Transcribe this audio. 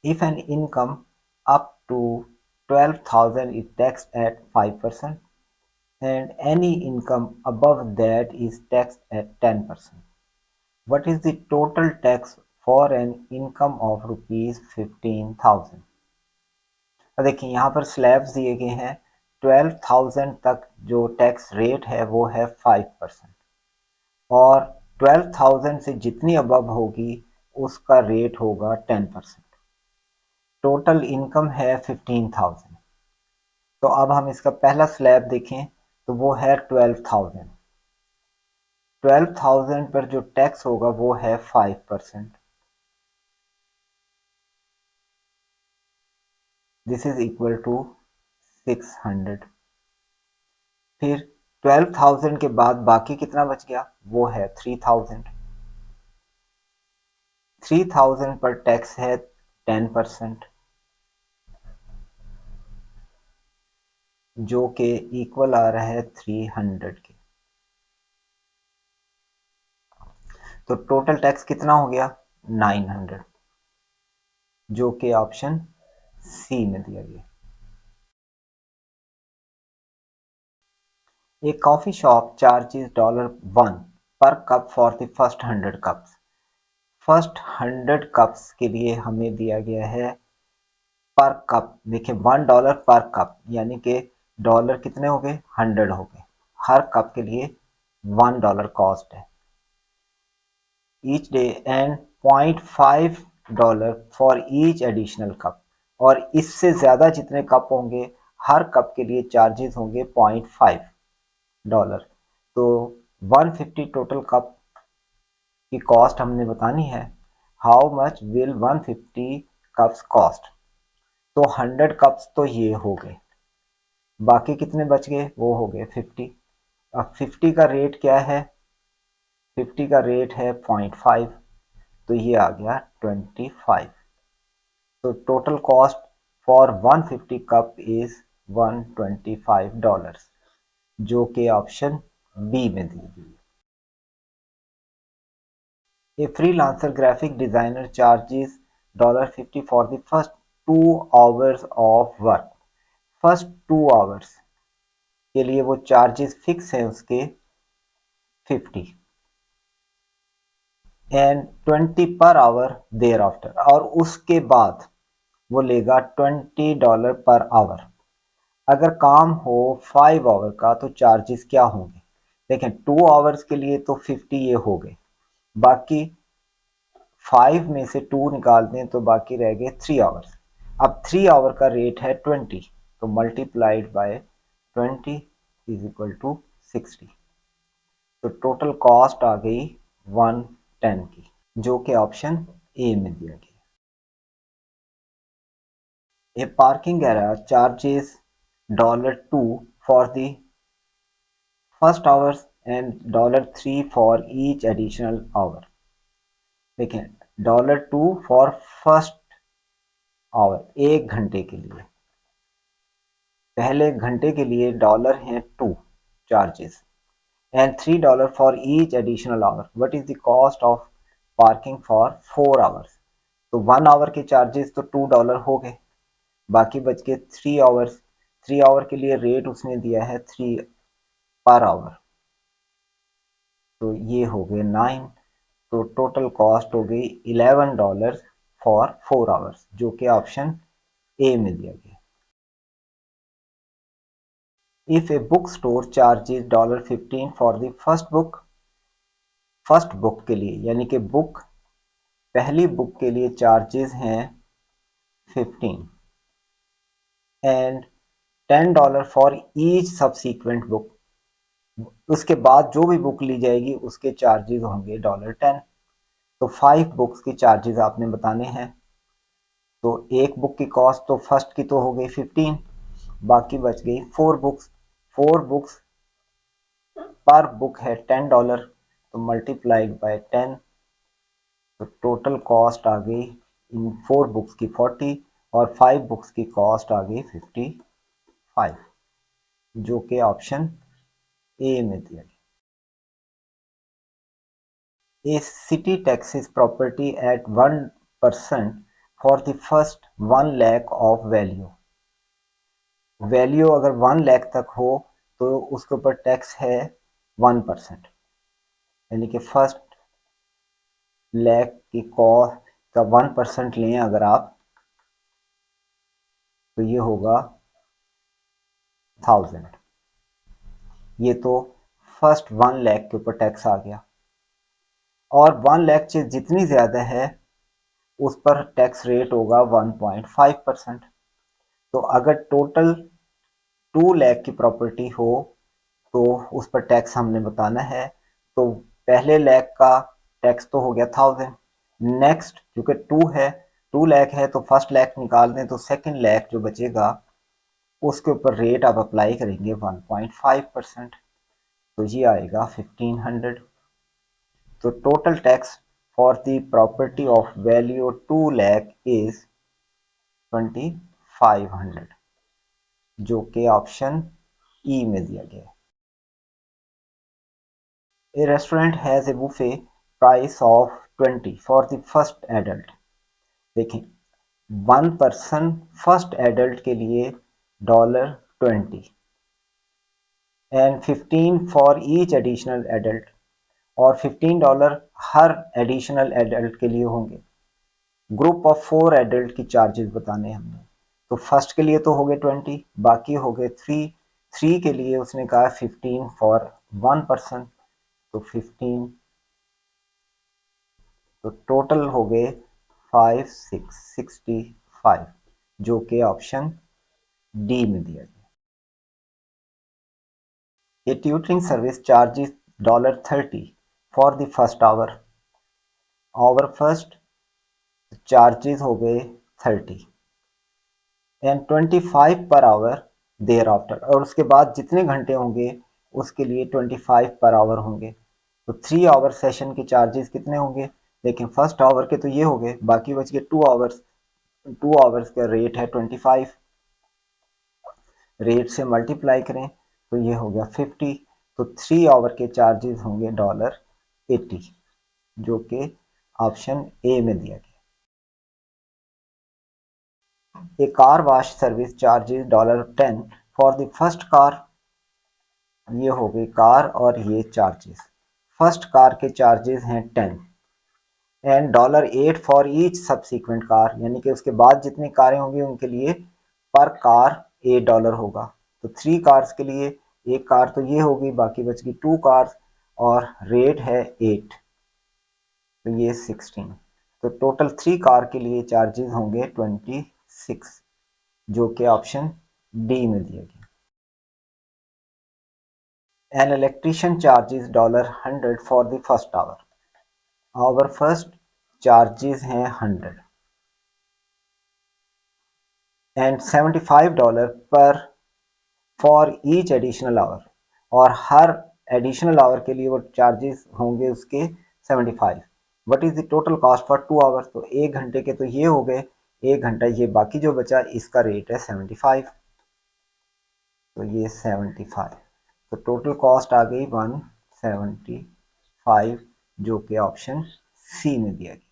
If an income up to 12,000 is taxed at 5% and any income above that is taxed at 10%. What is the total tax for an income of rupees 15,000? देखिए यहाँ पर slabs दिए गए हैं। 12,000 तक जो tax rate है वो है 5% और 12,000 से जितनी अबव होगी उसका रेट होगा 10%। टोटल इनकम है 15,000। तो अब हम इसका पहला स्लैब देखें तो वो है 12,000। 12,000 पर जो टैक्स होगा वो है 5%। This is equal to 600। फिर 12,000 के बाद बाकी कितना बच गया वो है 3,000। 3,000 पर टैक्स है 10% जो कि इक्वल आ रहा है 300 के। तो टोटल टैक्स कितना हो गया 900 जो कि ऑप्शन सी में दिया गया। A coffee shop charges $1 per cup for the first 100 cups. First 100 cups के लिए हमें दिया गया है पर कप। देखिए $1 पर कप यानी कि डॉलर कितने हो गए 100 हो गए। हर कप के लिए $1 कॉस्ट है each day and $0.5 for each additional cup. और इससे ज़्यादा जितने कप होंगे हर कप के लिए चार्जेस होंगे $0.5। तो 150 टोटल कप की कॉस्ट हमने बतानी है। How much will 150 cups cost. तो 100 कप्स तो ये हो गए, बाकी कितने बच गए वो हो गए 50। अब 50 का रेट क्या है 50 का रेट है 0.5 तो ये आ गया 25। तो total cost for 150 cup is $125 जो कि ऑप्शन बी में दी गई। A freelancer graphic designer charges $50 for the first 2 hours of work. First 2 hours के लिए वो चार्जेस फिक्स है उसके 50 and 20 per hour there after. और उसके बाद वो लेगा $20 पर आवर। अगर काम हो 5 आवर का तो चार्जेस क्या होंगे देखें 2 आवर्स के लिए तो 50 ये हो गए, बाकी 5 में से 2 निकाल दें तो बाकी रह गए 3 आवर्स। अब 3 आवर का रेट है 20 तो multiplied by 20 is equal to 60। तो टोटल कॉस्ट आ गई 110 की जो कि ऑप्शन ए में दिया गया। A parking area charges $2 for the first hours and $3 for each additional hour. देखें $2 फॉर फर्स्ट आवर 1 घंटे के लिए, पहले घंटे के लिए डॉलर हैं 2 charges and $3 for each additional hour. What is the cost of parking for 4 hours. तो 1 आवर के चार्जेस तो $2 हो गए, बाकी बच के 3 आवर्स। 3 आवर के लिए रेट उसने दिया है 3 पर आवर तो ये हो गए 9। तो टोटल कॉस्ट हो गई $11 फॉर 4 आवर्स जो कि ऑप्शन ए में दिया गया। If a book store charges $15 for the first book के लिए यानी कि बुक पहली बुक के लिए चार्जेस हैं 15 and $10 for each subsequent book. उसके बाद जो भी बुक ली जाएगी उसके चार्जेस होंगे $10। तो 5 बुक्स की चार्जेस आपने बताने हैं। तो एक बुक की कॉस्ट तो फर्स्ट की तो हो गई 15, बाकी बच गई 4 बुक्स। 4 बुक्स पर बुक है $10 तो मल्टीप्लाइड बाय 10 तो टोटल कॉस्ट आ गई इन 4 बुक्स की 40 और 5 बुक्स की कॉस्ट आ गई 55 जो कि ऑप्शन ए में दिया गया। A city taxes property at 1% for the first 1 lakh of value. Value अगर 1 लाख तक हो तो उसके ऊपर टैक्स है 1%, यानी कि फर्स्ट लाख की कॉस्ट का 1% लें अगर आप, तो ये होगा 1000। ये तो फर्स्ट 1 लाख के ऊपर टैक्स आ गया। और 1 लाख से जितनी ज़्यादा है उस पर टैक्स रेट होगा 1.5%। तो अगर टोटल 2 लाख की प्रॉपर्टी हो तो उस पर टैक्स हमने बताना है। तो पहले लाख का टैक्स तो हो गया 1000। नेक्स्ट क्योंकि 2 लाख है तो फर्स्ट लाख निकाल दें, तो सेकंड लाख जो बचेगा उसके ऊपर रेट आप अप्लाई करेंगे 1.5%, तो ये आएगा 1500। तो total tax for the property of value 2 lakh is 2500, जो कि ऑप्शन ई में दिया गया है। A restaurant has a buffet price of 20 for the first adult। देखें, 1 पर्सन फर्स्ट एडल्ट के लिए $20 and 15 for each additional adult, और $15 हर एडिशनल एडल्ट के लिए होंगे। ग्रुप ऑफ 4 एडल्ट की चार्जेस बताने हमने। तो फर्स्ट के लिए तो हो गए 20, बाकी हो गए 3 के लिए उसने कहा 15 फॉर 1 पर्सन, तो 15, तो टोटल हो गए 65, जो कि ऑप्शन डी में दिया गया। A tutoring service charges $30 for the first hour. Hour first charges हो गए 30 and 25 per hour there after, और उसके बाद जितने घंटे होंगे उसके लिए 25 पर आवर होंगे। तो 3 आवर सेशन के चार्जेस कितने होंगे? लेकिन फर्स्ट आवर के तो ये हो गए, बाकी बच गए 2 आवर्स। 2 आवर्स का रेट है 25, रेट से मल्टीप्लाई करें तो ये हो गया 50। तो 3 आवर के चार्जेस होंगे $80, जो कि ऑप्शन ए में दिया गया। A car wash service charges $10 for the first car. ये हो गई कार और ये चार्जेस। फर्स्ट कार के चार्जेस हैं 10 and $8 for each subsequent car, यानी कि उसके बाद जितनी कारें होंगी उनके लिए पर कार $8 होगा। तो 3 कार्स के लिए एक कार तो ये होगी, बाकी बच गई 2 कार्स और रेट है 8, तो ये 16। तो टोटल 3 कार के लिए चार्जेस होंगे 26, जो कि ऑप्शन डी में दिया गया। An electrician charges $100 for the first hour. Hour first charges हैं 100 एंड $75 पर फॉर ईच एडिशनल आवर, और हर एडिशनल आवर के लिए वो चार्जेस होंगे उसके 75। What is the total cost for 2 hours? तो 1 घंटे के तो ये हो गए, 1 घंटा ये बाकी जो बचा इसका रेट है 75, तो ये 75। तो टोटल कॉस्ट आ गई 175, जो कि ऑप्शन सी में दिया गया।